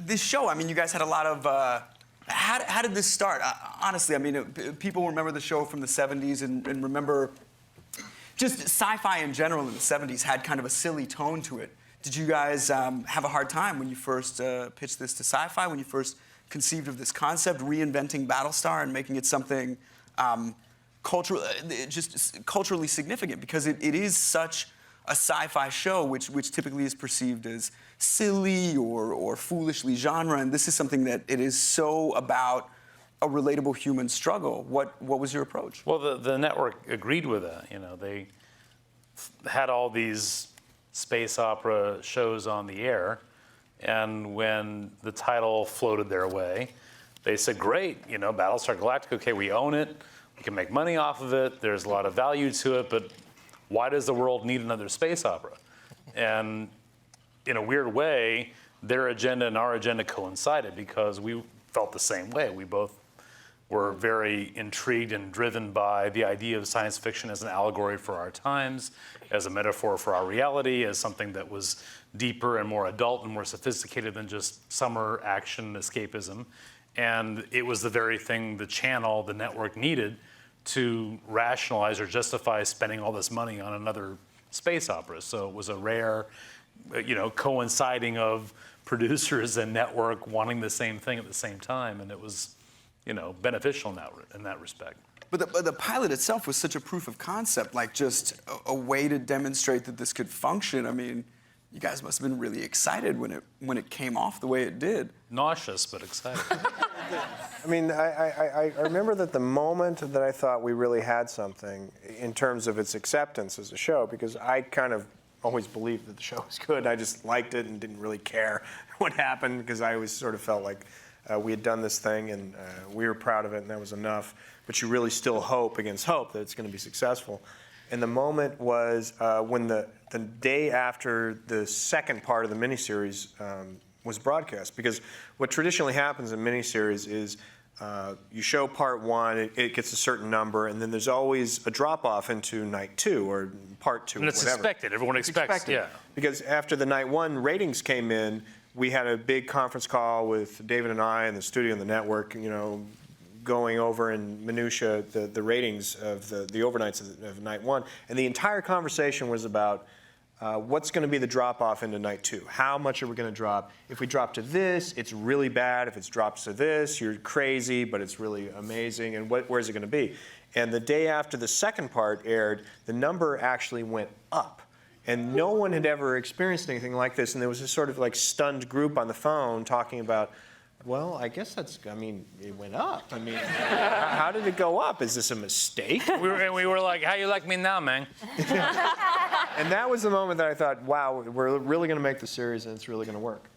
this show, I mean, you guys had a lot of, how did this start? Honestly, I mean, people remember the show from the 70s and remember just sci-fi in general in the 70s had kind of a silly tone to it. Did you guys have a hard time when you first pitched this to Sci-Fi, when you first conceived of this concept, reinventing Battlestar and making it something culturally significant? Because it is such a sci-fi show, which typically is perceived as silly or foolishly genre, and this is something that it is so about a relatable human struggle. What was your approach? Well, the network agreed with that. You know, they had all these space opera shows on the air, and when the title floated their way, they said, great, you know, Battlestar Galactica, okay, we own it, we can make money off of it, there's a lot of value to it, but why does the world need another space opera? And in a weird way, their agenda and our agenda coincided because we felt the same way. We both were very intrigued and driven by the idea of science fiction as an allegory for our times, as a metaphor for our reality, as something that was deeper and more adult and more sophisticated than just summer action escapism. And it was the very thing the channel, the network needed to rationalize or justify spending all this money on another space opera. So it was a rare, you know, coinciding of producers and network wanting the same thing at the same time, and it was, you know, beneficial in that respect. But the pilot itself was such a proof of concept, like just a way to demonstrate that this could function. I mean, you guys must have been really excited when it came off the way it did. Nauseous, but excited. I mean, I remember that the moment that I thought we really had something in terms of its acceptance as a show, because I kind of always believed that the show was good. I just liked it and didn't really care what happened, because I always sort of felt like we had done this thing and we were proud of it and that was enough. But you really still hope against hope that it's going to be successful. And the moment was when the day after the second part of the miniseries was broadcast. Because what traditionally happens in miniseries is you show part one, it gets a certain number, and then there's always a drop-off into night two or part two, and it's whatever. expected. Everyone expects, yeah. Because after the night one ratings came in, we had a big conference call with David and I and the studio and the network, you know, going over in minutia the ratings of the overnights of night one. And the entire conversation was about what's going to be the drop-off into night two. How much are we going to drop? If we drop to this, it's really bad. If it drops to this, you're crazy, but it's really amazing. And where's it going to be? And the day after the second part aired, the number actually went up. And no one had ever experienced anything like this. And there was this sort of like stunned group on the phone talking about, well, I guess that's, I mean, it went up. I mean, how did it go up? Is this a mistake? We were like, how you like me now, man? And that was the moment that I thought, wow, we're really going to make the series and it's really going to work.